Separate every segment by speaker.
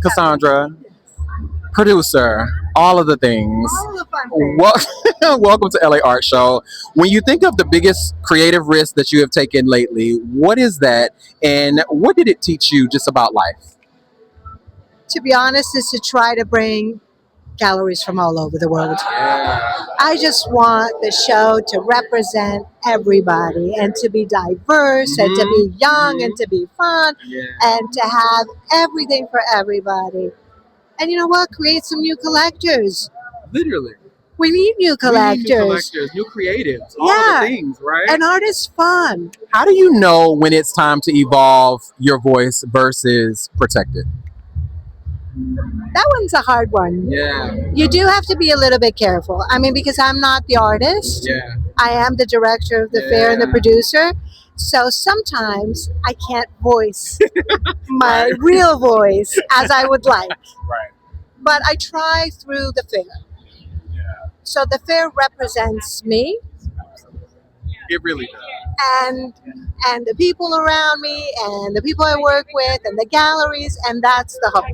Speaker 1: Cassandra, producer, all of the things.
Speaker 2: All the fun things.
Speaker 1: Welcome to LA Art Show. When you think of the biggest creative risk that you have taken lately, what is that, and what did it teach you just about life?
Speaker 2: To be honest, is to try to bring galleries from all over the world. I just want the show to represent everybody and to be diverse and to be young and to be fun and to have everything for everybody. And you know what? Create some new collectors.
Speaker 1: Literally.
Speaker 2: We need new collectors.
Speaker 1: New creatives, all of the things, right?
Speaker 2: And art is fun.
Speaker 1: How do you know when it's time to evolve your voice versus protect it?
Speaker 2: That one's a hard one.
Speaker 1: Yeah.
Speaker 2: You do have to be a little bit careful. I mean, because I'm not the artist.
Speaker 1: Yeah.
Speaker 2: I am the director of the fair and the producer. So sometimes I can't voice my real voice as I would like.
Speaker 1: Right.
Speaker 2: But I try through the fair.
Speaker 1: Yeah.
Speaker 2: So the fair represents me
Speaker 1: It really does.
Speaker 2: and the people around me and the people I work with and the galleries, and that's the hope.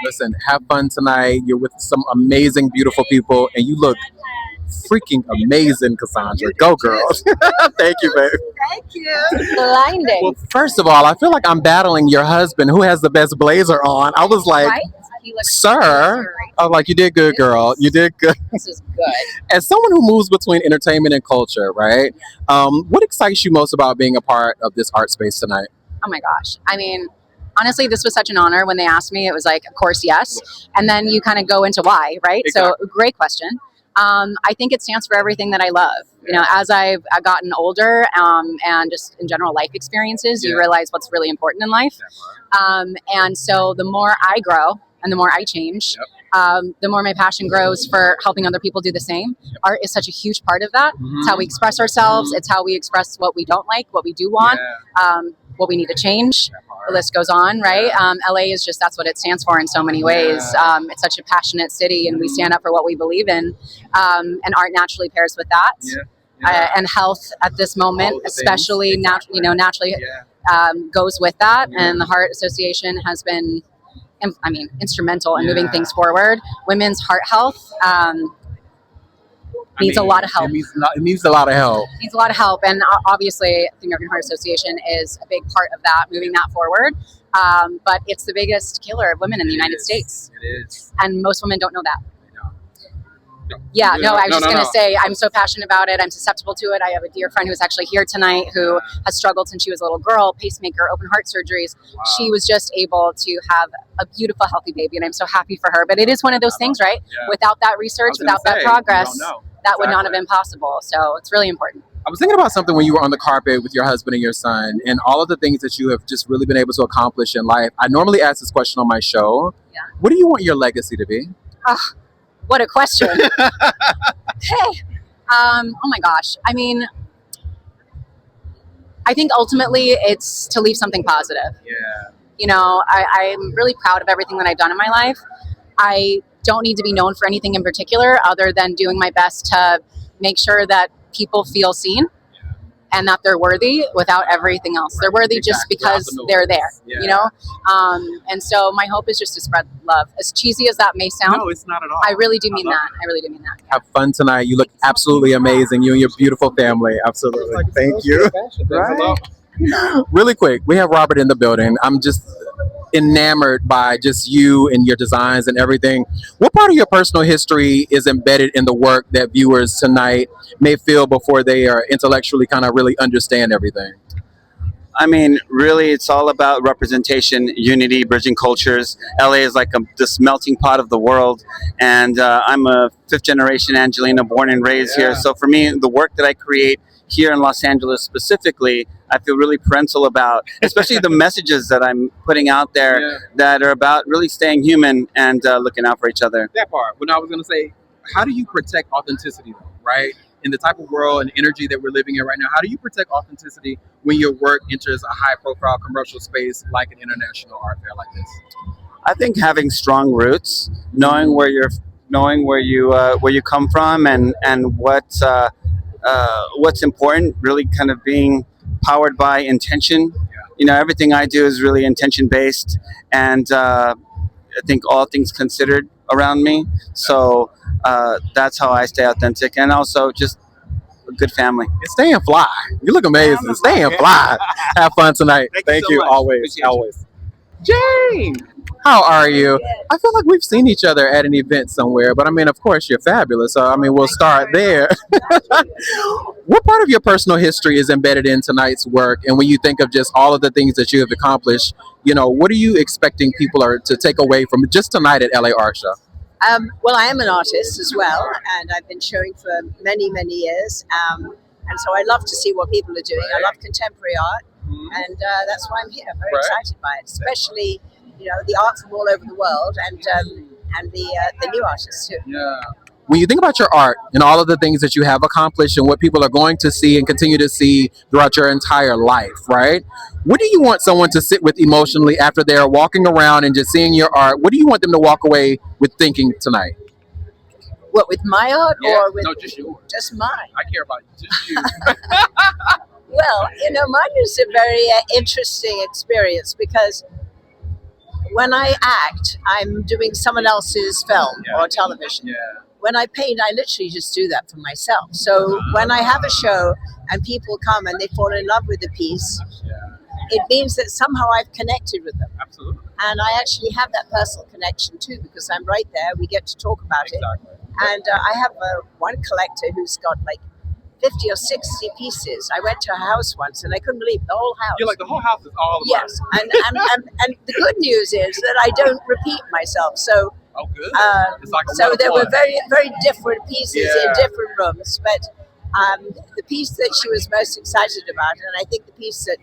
Speaker 1: Listen, have fun tonight. You're with some amazing, beautiful people, and you look freaking amazing, Cassandra. Go, girls. Thank you, babe.
Speaker 2: Thank you.
Speaker 3: Blinding.
Speaker 1: Well, first of all, I feel like I'm battling your husband who has the best blazer on. I was like,
Speaker 3: Right? He looks
Speaker 1: sir. I'm like, you did good, girl. You did good.
Speaker 3: This is good.
Speaker 1: As someone who moves between entertainment and culture, right? What excites you most about being a part of this art space tonight?
Speaker 3: Oh my gosh. I mean, honestly, this was such an honor. When they asked me, it was like, of course, yes. And then you kind of go into why, right?
Speaker 1: Exactly.
Speaker 3: So, great question. I think it stands for everything that I love. You know, as I've gotten older and just in general life experiences, you realize what's really important in life. And so the more I grow and the more I change, the more my passion grows for helping other people do the same. Art is such a huge part of that. It's how we express ourselves. It's how we express what we don't like, what we do want, what we need to change. The list goes on, right? LA is just, that's what it stands for in so many ways. It's such a passionate city, and we stand up for what we believe in. And art naturally pairs with that. And health at this moment, especially, naturally goes with that. And the Heart Association has been, instrumental in moving things forward. Women's heart health needs a lot of help.
Speaker 1: It needs a lot of help.
Speaker 3: Needs a lot of help, and obviously the American Heart Association is a big part of that, moving that forward. But it's the biggest killer of women in the United States.
Speaker 1: It is.
Speaker 3: And most women don't know that.
Speaker 1: No.
Speaker 3: I was just going to say, I'm so passionate about it. I'm susceptible to it. I have a dear friend who's actually here tonight who has struggled since she was a little girl, pacemaker, open heart surgeries. Wow. She was just able to have a beautiful, healthy baby, and I'm so happy for her. But it is one of those things, right? Yeah. Without that research, without that progress, that would not have been possible. So it's really important.
Speaker 1: I was thinking about something when you were on the carpet with your husband and your son and all of the things that you have just really been able to accomplish in life. I normally ask this question on my show. Yeah. What do you want your legacy to be?
Speaker 3: What a question. Hey, oh my gosh. I mean, I think ultimately it's to leave something positive.
Speaker 1: Yeah.
Speaker 3: You know, I'm really proud of everything that I've done in my life. I don't need to be known for anything in particular other than doing my best to make sure that people feel seen and that they're worthy without everything else. They're worthy just because they're there, you know? And so my hope is just to spread love. As cheesy as that may sound.
Speaker 1: No, it's not at all.
Speaker 3: I really do mean that. I really do mean that.
Speaker 1: Have fun tonight. You look absolutely amazing. You and your beautiful family. Absolutely. Thank you. Right. Really quick, we have Robert in the building. I'm just enamored by just you and your designs and everything. What part of your personal history is embedded in the work that viewers tonight may feel before they are intellectually kind of really understand everything?
Speaker 4: I mean, really, it's all about representation, unity, bridging cultures. LA is like this melting pot of the world. And I'm a fifth generation Angelina, born and raised here. So for me, the work that I create here in Los Angeles specifically, I feel really parental about, especially the messages that I'm putting out there that are about really staying human and looking out for each other.
Speaker 1: That part. But I was going to say, how do you protect authenticity, though, right? In the type of world and energy that we're living in right now, how do you protect authenticity when your work enters a high-profile commercial space like an international art fair like this?
Speaker 4: I think having strong roots, knowing where you come from, and what's important, really kind of being powered by intention. You know, everything I do is really intention based, and think all things considered around me. So that's how I stay authentic, and also just a good family.
Speaker 1: And staying fly. You look amazing. Staying fly. Have fun tonight. Thank
Speaker 4: so
Speaker 1: you.
Speaker 4: much.
Speaker 1: Always.
Speaker 4: Appreciate you.
Speaker 1: Always. Jane, how are you? I feel like we've seen each other at an event somewhere, but I mean, of course, you're fabulous. So, I mean, we'll start there. What part of your personal history is embedded in tonight's work? And when you think of just all of the things that you have accomplished, you know, what are you expecting people to take away from just tonight at LA Art Show?
Speaker 5: Well, I am an artist as well, and I've been showing for many, many years. And so I love to see what people are doing. I love contemporary art, and that's why I'm here. Very excited by it, especially the art from all over the world, and the new artists too.
Speaker 1: Yeah. When you think about your art and all of the things that you have accomplished and what people are going to see and continue to see throughout your entire life, right? What do you want someone to sit with emotionally after they're walking around and just seeing your art? What do you want them to walk away with thinking tonight?
Speaker 5: What, with my art or with
Speaker 1: just yours.
Speaker 5: just mine?
Speaker 1: I care about just you.
Speaker 5: Well, mine is a very interesting experience because when I act, I'm doing someone else's film or television. When I paint, I literally just do that for myself. So when I have a show and people come and they fall in love with the piece, it means that somehow I've connected with them.
Speaker 1: Absolutely.
Speaker 5: And I actually have that personal connection too, because I'm right there. We get to talk about it. And I have one collector who's got like 50 or 60 pieces. I went to her house once and I couldn't believe the whole house.
Speaker 1: You're like, the whole house is all about
Speaker 5: Yes, and the good news is that I don't repeat myself. So
Speaker 1: oh, good. It's like a
Speaker 5: so there were
Speaker 1: one-of-one.
Speaker 5: very, very different pieces in different rooms. But the piece that she was most excited about, and I think the piece that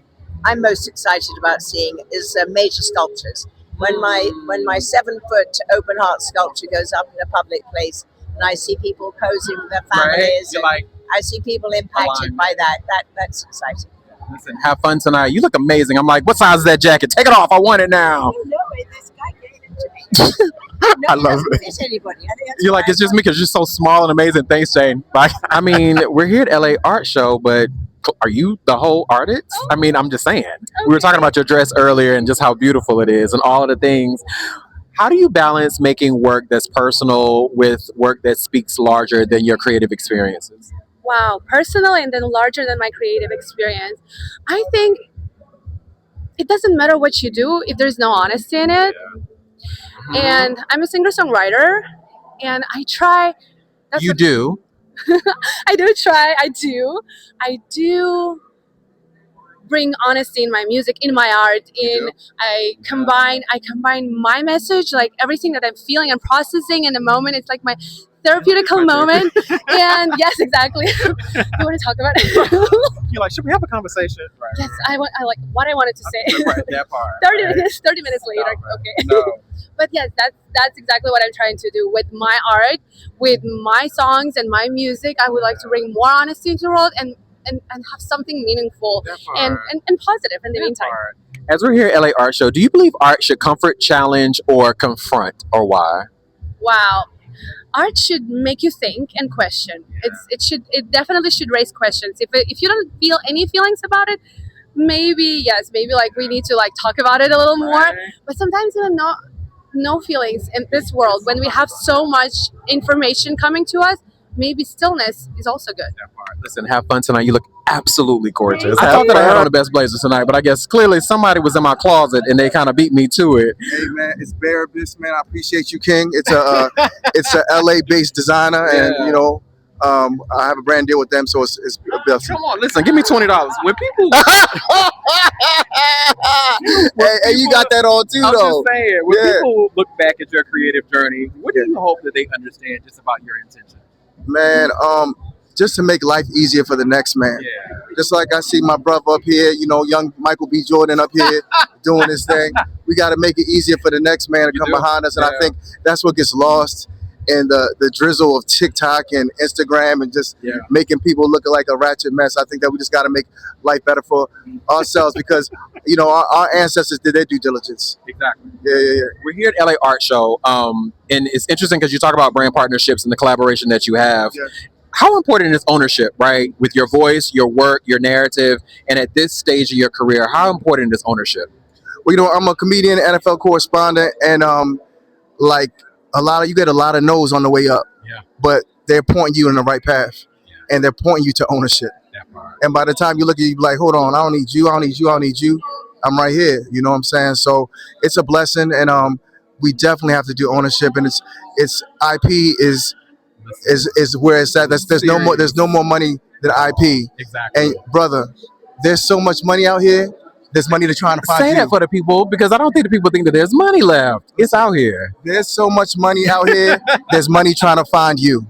Speaker 5: I'm most excited about seeing, is major sculptures. When my 7-foot open heart sculpture goes up in a public place, and I see people posing with their families,
Speaker 1: You're like,
Speaker 5: I see people impacted by that. That's exciting.
Speaker 1: listen, have fun tonight. You look amazing. I'm like, what size is that jacket? Take it off. I want it now.
Speaker 5: You know it. This guy gave it to me. No,
Speaker 1: I love
Speaker 5: doesn't
Speaker 1: it.
Speaker 5: fit anybody. I think that's
Speaker 1: You're like,
Speaker 5: why
Speaker 1: it's just me because you're so small and amazing. Thanks, Jane. Bye. I mean, we're here at LA Art Show, but are you the whole artist? I mean, I'm just saying. We were talking about your dress earlier and just how beautiful it is and all of the things. How do you balance making work that's personal with work that speaks larger than your creative experiences?
Speaker 6: Wow, personal and then larger than my creative experience. I think it doesn't matter what you do if there's no honesty in it. And I'm a singer-songwriter, and I try.
Speaker 1: You do.
Speaker 6: I do try. I do bring honesty in my music, in my art. I combine my message, like everything that I'm feeling and processing in the moment. It's like my therapeutical moment. And yes, exactly. You want to talk about it?
Speaker 1: You're like, should we have a conversation? Right.
Speaker 6: Yes, I like what I wanted to say.
Speaker 1: Right, that part.
Speaker 6: 30 minutes later.
Speaker 1: No,
Speaker 6: Okay.
Speaker 1: No.
Speaker 6: But yes, that's exactly what I'm trying to do with my art, with my songs and my music. I would like to bring more honesty into the world and have something meaningful and positive in the meantime.
Speaker 1: As we're here at LA Art Show, do you believe art should comfort, challenge, or confront, or why?
Speaker 6: Wow. Art should make you think and question. It definitely should raise questions. If you don't feel any feelings about it, maybe like we need to like talk about it a little more. But sometimes even no feelings in this world, when we have so much information coming to us, maybe stillness is also good.
Speaker 1: Listen, have fun tonight. You look absolutely gorgeous. I thought that I had on the best blazers tonight, but I guess clearly somebody was in my closet and they kind of beat me to it.
Speaker 7: Hey man, it's Bear Abyss, man. I appreciate you, King. It's a LA-based designer, and I have a brand deal with them, so it's a best.
Speaker 1: Come on, listen, give me $20. When people,
Speaker 7: hey, you got that on too,
Speaker 1: I'm
Speaker 7: though.
Speaker 1: just saying, when people look back at your creative journey, what do you hope that they understand just about your intention?
Speaker 7: Man, just to make life easier for the next man. Just like I see my brother up here, young Michael B. Jordan up here doing his thing. We got to make it easier for the next man to come behind us, and I think that's what gets lost in the drizzle of TikTok and Instagram and just making people look like a ratchet mess. I think that we just got to make life better for ourselves because, our ancestors did their due diligence.
Speaker 1: Exactly.
Speaker 7: Yeah.
Speaker 1: We're here at LA Art Show, and it's interesting because you talk about brand partnerships and the collaboration that you have.
Speaker 7: Yeah.
Speaker 1: How important is ownership, right? With your voice, your work, your narrative, and at this stage of your career, how important is ownership?
Speaker 7: Well, I'm a comedian, NFL correspondent, and like you get a lot of no's on the way up.
Speaker 1: Yeah.
Speaker 7: But they're pointing you in the right path, and they're pointing you to ownership. And by the time you look at you, be like, hold on, I don't need you, I don't need you, I don't need you. I'm right here. You know what I'm saying? So it's a blessing, and we definitely have to do ownership. And it's IP is where it's at. There's no more money than IP.
Speaker 1: Exactly.
Speaker 7: And brother, there's so much money out here. There's money to trying to find
Speaker 1: Say
Speaker 7: you.
Speaker 1: that for the people, because I don't think the people think that there's money left. It's out here.
Speaker 7: There's so much money out here. There's money trying to find you.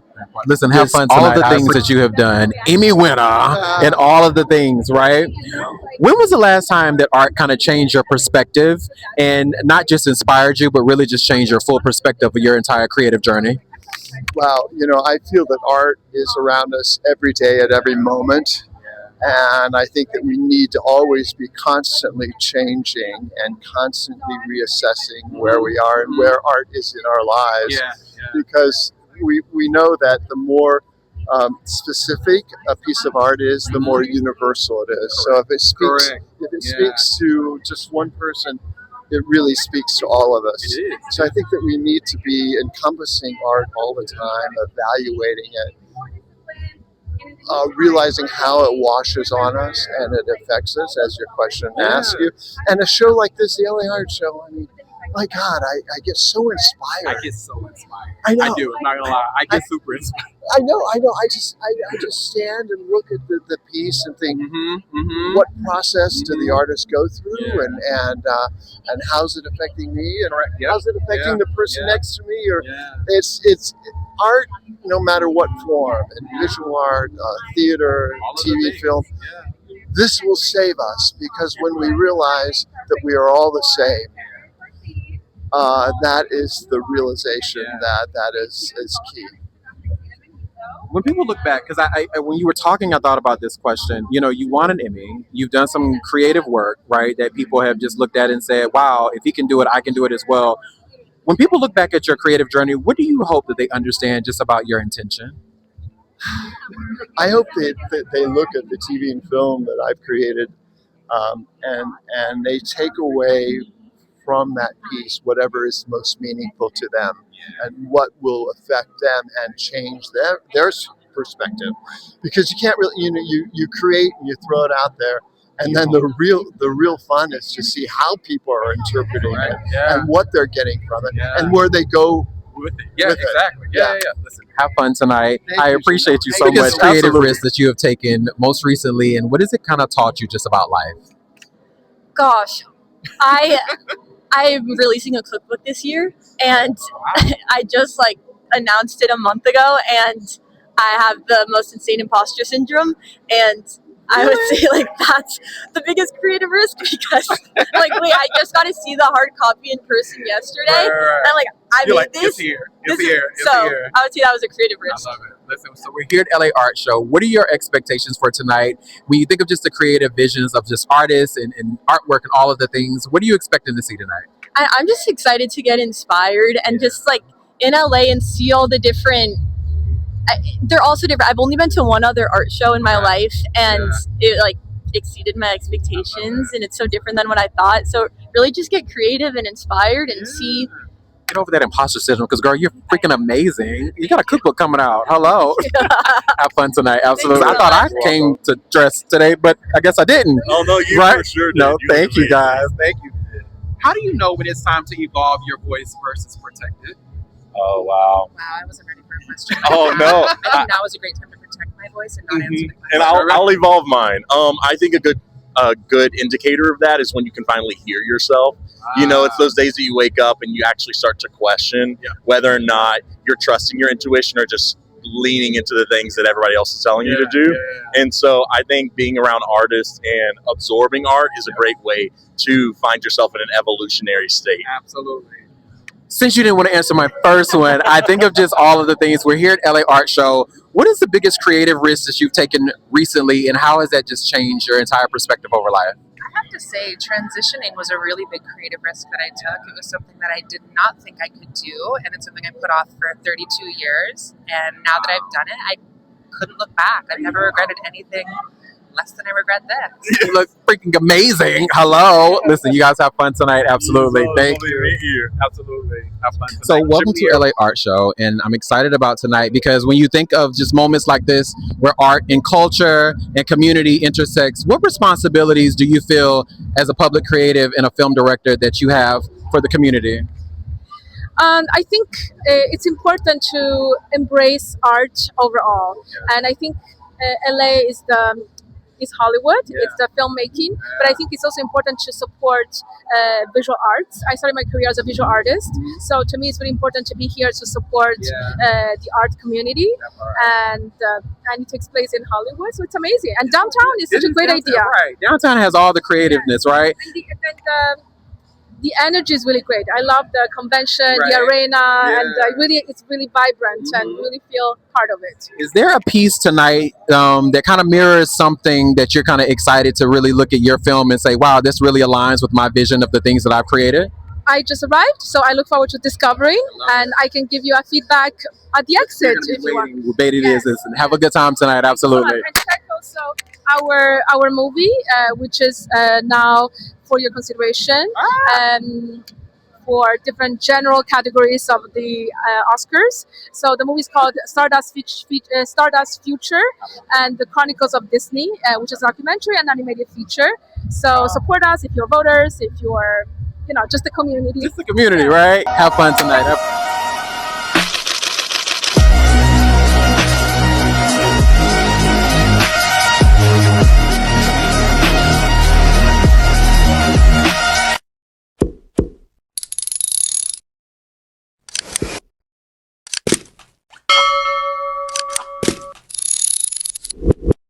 Speaker 1: Listen, have fun tonight. All of the things that you have done, Emmy winner, and all of the things, right? When was the last time that art kind of changed your perspective and not just inspired you, but really just changed your full perspective of your entire creative journey?
Speaker 8: Wow, I feel that art is around us every day at every moment. And I think that we need to always be constantly changing and constantly reassessing where we are and where art is in our lives. Because we know that the more specific a piece of art is, the more universal it is. So if it speaks to just one person, it really speaks to all of us. So I think that we need to be encompassing art all the time, evaluating it, realizing how it washes on us and it affects us, as your question asked you. And a show like this, the LA Art Show, I mean, my God, I get so inspired.
Speaker 1: I get so inspired.
Speaker 8: I know.
Speaker 1: I do. I'm not gonna lie. I get super inspired.
Speaker 8: I know. I just stand and look at the piece and think, what process do the artists go through, and how's it affecting me, and how's it affecting the person next to me? Or it's art, no matter what form, and visual art, theater, TV, film. This will save us, because when we realize that we are all the same, that is the realization that is key.
Speaker 1: When people look back, because I when you were talking, I thought about this question. You won an Emmy. You've done some creative work, right? That people have just looked at and said, "Wow, if he can do it, I can do it as well." When people look back at your creative journey, what do you hope that they understand just about your intention?
Speaker 8: I hope that they look at the TV and film that I've created, and they take away from that piece whatever is most meaningful to them, and what will affect them and change their perspective. Because you can't really, you create and you throw it out there, and then the real fun is to see how people are interpreting it and what they're getting from it and where they go with it.
Speaker 1: Exactly. Yeah. Listen, have fun tonight. I appreciate you so much.
Speaker 7: Biggest
Speaker 1: Creative risk that you have taken most recently, and what has it kind of taught you just about life?
Speaker 9: Gosh, I'm releasing a cookbook this year, and I just announced it a month ago, and I have the most insane imposter syndrome, and I would say that's the biggest creative risk, because wait, I just got to see the hard copy in person yesterday, and I made this. It's here. I would say that was a creative risk.
Speaker 1: I love it. Listen, so we're here at LA Art Show. What are your expectations for tonight? When you think of just the creative visions of just artists and artwork and all of the things, what are you expecting to see tonight?
Speaker 9: I'm just excited to get inspired and just in LA and see all the different. They're also different. I've only been to one other art show in my life, and it exceeded my expectations, and it's so different than what I thought. So really just get creative and inspired and see.
Speaker 1: Get over that imposter syndrome, because girl, you're freaking amazing. You got a cookbook coming out. Hello. Have fun tonight. Absolutely. I thought I came to dress today, but I guess I didn't.
Speaker 10: Oh no, you for sure did.
Speaker 1: No, thank you guys. Thank you. How do you know when it's time to evolve your voice versus protect it?
Speaker 10: Oh wow.
Speaker 6: Wow, I wasn't ready for a question.
Speaker 10: Oh no.
Speaker 6: I think now is a great time to protect my voice and not answer the question.
Speaker 10: And I'll evolve mine. I think a good indicator of that is when you can finally hear yourself. It's those days that you wake up and you actually start to question whether or not you're trusting your intuition or just leaning into the things that everybody else is telling you to do. And so I think being around artists and absorbing art is a great way to find yourself in an evolutionary state.
Speaker 1: Absolutely. Since you didn't want to answer my first one, I think of just all of the things. We're here at LA Art Show. What is the biggest creative risk that you've taken recently, and how has that just changed your entire perspective over life?
Speaker 6: I have to say, transitioning was a really big creative risk that I took. It was something that I did not think I could do, and it's something I put off for 32 years. And now that I've done it, I couldn't look back. I've never regretted anything
Speaker 11: less than I regret that.
Speaker 1: You look freaking amazing. Hello. Listen, you guys have fun tonight. Absolutely. Thank you.
Speaker 10: Absolutely. Have fun tonight.
Speaker 1: So welcome to LA Art Show, and I'm excited about tonight because when you think of just moments like this where art and culture and community intersects, what responsibilities do you feel as a public creative and a film director that you have for the community?
Speaker 6: I think it's important to embrace art overall, and I think LA is Hollywood, it's the filmmaking, but I think it's also important to support visual arts. I started my career as a visual artist, so to me it's very important to be here to support the art community, and it takes place in Hollywood, so it's amazing. And downtown is such a great idea.
Speaker 1: Right, downtown has all the creativeness, right?
Speaker 6: And the energy is really great. I love the convention, the arena, and it's really vibrant and really feel part of it.
Speaker 1: Is there a piece tonight that kind of mirrors something that you're kind of excited to really look at your film and say, wow, this really aligns with my vision of the things that I've created?
Speaker 6: I just arrived, so I look forward to discovering, and I can give you a feedback at the exit if you want.
Speaker 1: With bated ears, and have a good time tonight. Absolutely.
Speaker 6: And check also our movie, which is now for your consideration for different general categories of the Oscars. So the movie is called Stardust Future and the Chronicles of Disney, which is a documentary and animated feature. So support us if you're voters, if you're, just the community.
Speaker 1: Just the community, right? Have fun tonight.